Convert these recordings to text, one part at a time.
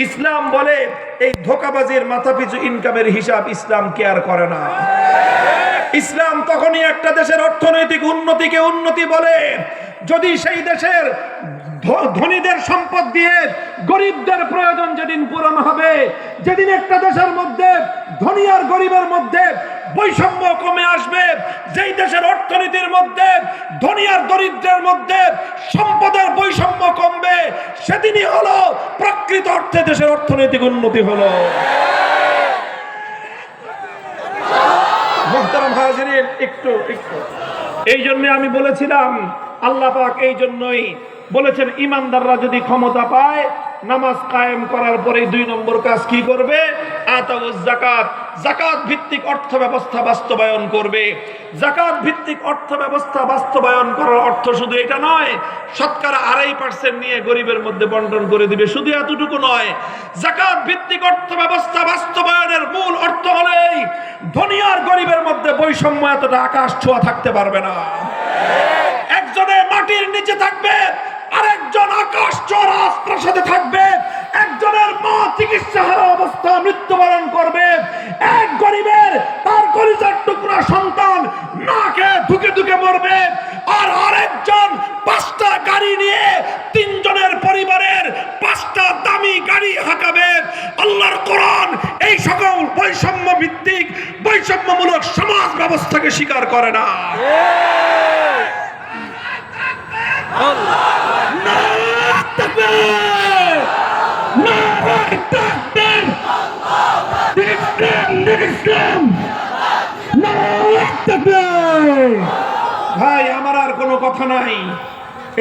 ইসলাম বলে এই ধোঁকাবাজির মাথাপিছু ইনকামের হিসাব ইসলাম কেয়ার করে না। ইসলাম তখনই একটা দেশের অর্থনৈতিক উন্নতিকে উন্নতি বলে যদি সেই দেশের ধনীদের সম্পদ দিয়ে গরিবদের প্রয়োজন যেদিন পূরণ হবে, যেদিন একটা দেশের মধ্যে ধনী আর গরিবের মধ্যে বৈষম্য কমে আসবে, যেই দেশের অর্থনীতির মধ্যে ধনী আর দরিদ্রের মধ্যে সম্পদের বৈষম্য কমবে, সেদিনই হলো প্রকৃত অর্থে দেশের অর্থনৈতিক উন্নতি হলো। মুহতারাম হাজিরিন, একটু এই জন্য আমি বলেছিলাম, আল্লাহ পাক এই জন্যই বলেছেন ইমানদাররা যদি ক্ষমতা পায় নামাজ কায়েম করার পরে 2 নম্বর কাজ কি করবে? আতাউজ যাকাত, যাকাত ভিত্তিক অর্থ ব্যবস্থা বাস্তবায়ন করবে। যাকাত ভিত্তিক অর্থ ব্যবস্থা বাস্তবায়ন করার অর্থ শুধু এটা নয়, শতকরা 2.5% নিয়ে গরিবের মধ্যে বন্টন করে দিবে, শুধু এতটুকু নয়। যাকাত ভিত্তিক অর্থ ব্যবস্থা বাস্তবায়নের মূল অর্থ হলেই ধনী আর গরিবের মধ্যে বৈষম্য এতটা আকাশ ছোঁয়া থাকতে পারবে না। একজনের মাটির নিচে থাকবে, আরেকজন আকাশ ছোঁয়া রাজপ্রাসাদে থাকবে। একজনের মা চিকিৎসাহারা অবস্থা মৃত্যুবরণ করবে, এক গরিবের তার কলিজার টুকরা সন্তান না খেয়ে ধুকে ধুকে মরবে, আর আরেকজন 5টা গাড়ি নিয়ে 3 জনের পরিবারের 5টা দামি গাড়ি হাঁকাবে। আল্লাহর কোরআন এই সকল বৈষম্য ভিত্তিক বৈষম্যমূলক সমাজ ব্যবস্থাকে স্বীকার করে না। ভাই, আমার আর কোনো কথা নাই,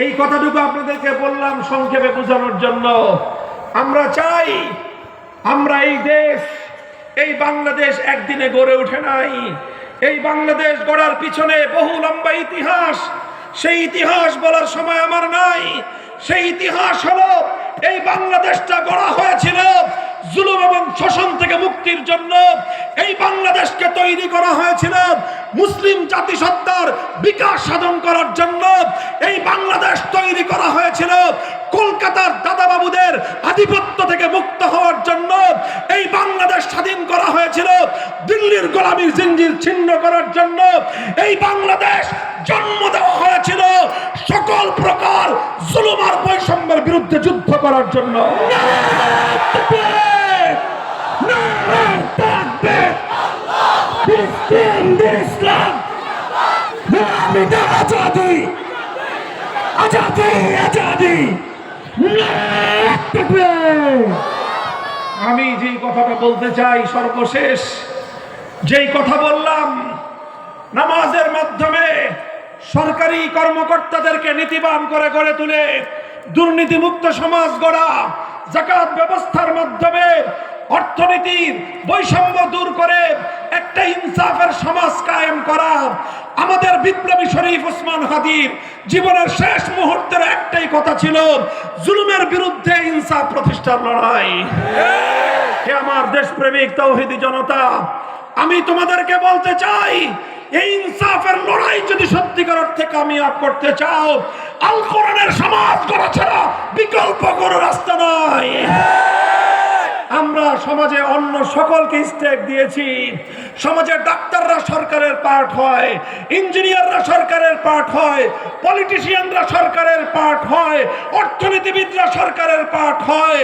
এই কথাটুকু আপনাদেরকে বললাম সংক্ষেপে বোঝানোর জন্য। আমরা চাই, আমরা এই দেশ, এই বাংলাদেশ একদিনে গড়ে ওঠে নাই। এই বাংলাদেশ গড়ার পিছনে বহু লম্বা ইতিহাস, সেই ইতিহাস বলার সময় আমার নাই। সেই ইতিহাস হলো এই বাংলাদেশটা গড়া হয়েছিল জুলুম এবং শোষণ থেকে মুক্তির জন্য। এই বাংলাদেশকে তৈরি করা হয়েছিল মুসলিম জাতিসত্তার বিকাশ সাধন করার জন্য। এই বাংলাদেশ তৈরি করা হয়েছিল কলকাতার দাদাবাবুদের আধিপত্য থেকে মুক্ত হওয়ার জন্য। এই বাংলাদেশ স্বাধীন করা হয়েছিল দিল্লির গোলামীর জিঞ্জির ছিন্ন করার জন্য। এই বাংলাদেশ জন্ম দেওয়া হয়েছিল সকল প্রকার জুলুম আর বৈষম্যের বিরুদ্ধে যুদ্ধ করার জন্য। আমি যেই কথাটা বলতে চাই সর্বশেষ, যেই কথা বললাম, নামাজের মাধ্যমে সরকারি কর্মকর্তাদেরকে নীতিবান করে গড়ে তুলে দুর্নীতিমুক্ত সমাজ গড়া, যাকাত ব্যবস্থার মাধ্যমে অর্থনীতির বৈষম্য দূর করে একটা ইনসাফের সমাজ কায়েম করা। আমাদের বিপ্লবী শরীফ ওসমান হাদির জীবনের শেষ মুহূর্তের একটাই কথা ছিল, জুলুমের বিরুদ্ধে ইনসাফ প্রতিষ্ঠার লড়াই। হে আমার দেশপ্রেমিক তাওহীদি জনতা, আমি তোমাদেরকে বলতে চাই, এই ইনসাফের লড়াই যদি সত্যিকার অর্থে কামিয়াব করতে চাও, আল কোরআনের সমাজ গড়া ছাড়া বিকল্প কোনো রাস্তা নাই। আমরা সমাজে অন্য সকলকে স্টেক দিয়েছি। সমাজের ডাক্তাররা সরকারের পার্ট হয়, ইঞ্জিনিয়াররা সরকারের পার্ট হয়, পলিটিশিয়ানরা সরকারের পার্ট হয়, অর্থনীতিবিদরা সরকারের পার্ট হয়,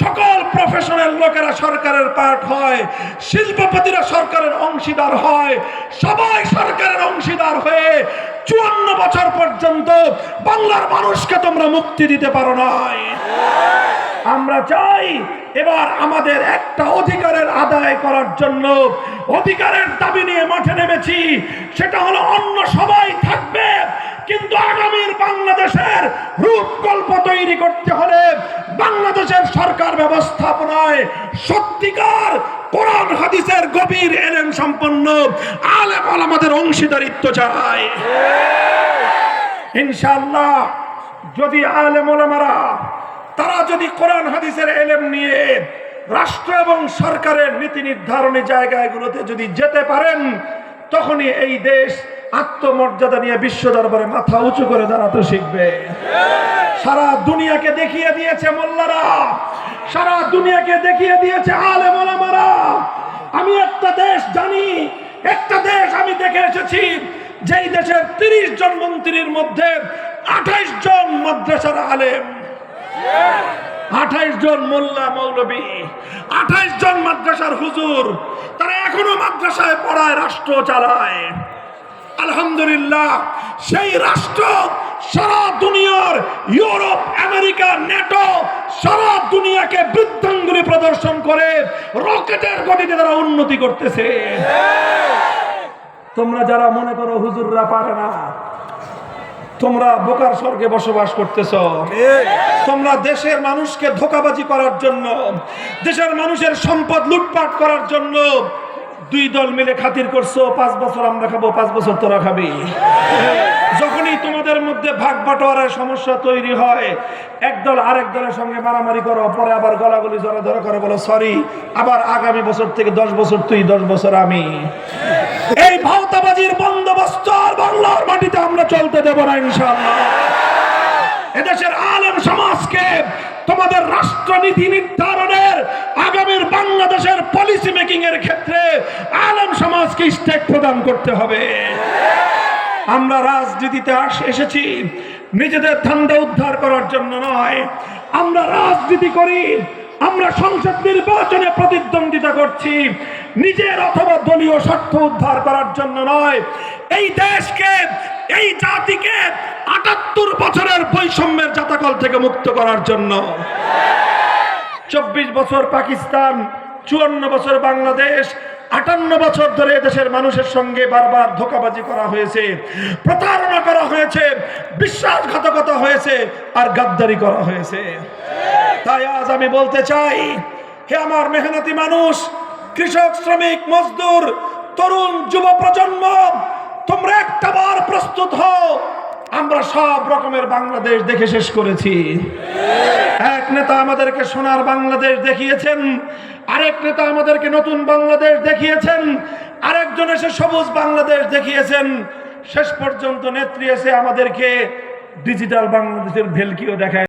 সকল প্রফেশনাল লোকেরা সরকারের পার্ট হয়, শিল্পপতিরা সরকারের অংশীদার হয়। সবাই সরকারের অংশীদার হয়ে 54 বছর পর্যন্ত বাংলার মানুষকে তোমরা মুক্তি দিতে পারো নাই। আমরা চাই এবার আমাদের একটা অধিকারের আদায় করার জন্য অধিকারের দাবি নিয়ে মাঠে নেমেছি। সেটা হলো অন্য সবাই থাকবে, কিন্তু আগামীর বাংলাদেশের রূপকল্প তৈরি করতে হলে বাংলাদেশের সরকার ব্যবস্থাপনায় সত্যিকার কোরআন হাদিসের গভীর এলেম সম্পন্ন আলেম ওলামাদের অংশীদারিত্ব চাই। ইনশাআল্লাহ যদি আলেম ওলামারা তারা যদি কোরআন হাদিসের এলেম নিয়ে রাষ্ট্র এবং সরকারের নীতি নির্ধারণী জায়গাগুলোতে যদি যেতে পারেন, তখনই এই দেশ আত্মমর্যাদা নিয়ে বিশ্ব দরবারে মাথা উঁচু করে দাঁড়াতে শিখবে। সারা দুনিয়াকে দেখিয়ে দিয়েছে মোল্লারা, সারা দুনিয়াকে দেখিয়ে দিয়েছে আলেম ওলামারা। আমি একটা দেশ জানি, একটা দেশ আমি দেখে এসেছি, যেই দেশের 30 জন মন্ত্রীর মধ্যে 28 জন মাদ্রাসার আলেম, 28 জন মোল্লা মৌলবী, 28 জন মাদ্রাসার হুজুর, তারা এখনো মাদ্রাসায় পড়ায়, রাষ্ট্র চালায়। আলহামদুলিল্লাহ, সেই রাষ্ট্র সারা দুনিয়ার, ইউরোপ, আমেরিকা, নেটো, সারা দুনিয়াকে বৃদ্ধাঙ্গুলি প্রদর্শন করে রকেটের গতিতে তারা উন্নতি করতেছে। তোমরা যারা মনে করো হুজুররা পারে না, তোমরা বোকার স্বর্গে বসবাস করতেছ। তোমরা দেশের মানুষকে ধোঁকাবাজি করার জন্য, দেশের মানুষের সম্পদ লুটপাট করার জন্য 2 দল মিলে খাতির করছো, 5 বছর আমরা খাবো, 5 বছর তোরা খাবি। যখনই তোমাদের মধ্যে ভাগ বাটোয়ারার সমস্যা তৈরি হয়, এক দল আরেক দলের সঙ্গে মারামারি করো, পরে আবার গলাগলি জড়া ধরা করে বলো সরি, আবার আগামী বছর থেকে 10 বছর তুই, 10 বছর আমি। এই ভাওতাবাজির বন্দোবস্ত আর বাংলার মাটিতে আমরা চলতে দেব না ইনশাআল্লাহ। এদেশের আলেম সমাজকে তোমাদের রাষ্ট্রনীতি নির্ধারণের, আগামীর বাংলাদেশের পলিসি মেকিং এর ক্ষেত্রে আলেম সমাজকে স্টেক প্রদান করতে হবে। আমরা রাজনীতিতে এসেছি নিজেদের ধান্দা উদ্ধার করার জন্য নয়। আমরা রাজনীতি করি, আমরা সংসদ নির্বাচনে প্রতিদ্বন্দ্বিতা করছি নিজের অথবা দলীয় স্বার্থ উদ্ধার করার জন্য নয়। এই দেশকে, এই জাতিকে 78 বছরের বৈষম্যের জাতাকল থেকে মুক্ত করার জন্য। 24 বছর পাকিস্তান, 54 বছর বাংলাদেশ, 58 বছর ধরে দেশের মানুষের সঙ্গে বারবার ধোঁকাবাজি করা হয়েছে, প্রতারণা করা হয়েছে, বিশ্বাসঘাতকতা হয়েছে, আর গাদ্দারি করা হয়েছে। তাই আজ আমি বলতে চাই, হে আমার মেহনতি মানুষ, কৃষক, শ্রমিক, মজদুর, তরুণ, যুব প্রজন্ম, তোমরা একটাবার প্রস্তুত হও। আমরা সব রকমের বাংলাদেশ দেখে শেষ করেছি। এক নেতা আমাদেরকে সোনার বাংলাদেশ দেখিয়েছেন, আরেক নেতা আমাদেরকে নতুন বাংলাদেশ দেখিয়েছেন, আরেকজন এসে সবুজ বাংলাদেশ দেখিয়েছেন, শেষ পর্যন্ত নেত্রী এসে আমাদেরকে ডিজিটাল বাংলাদেশের ভেলকিও দেখায়।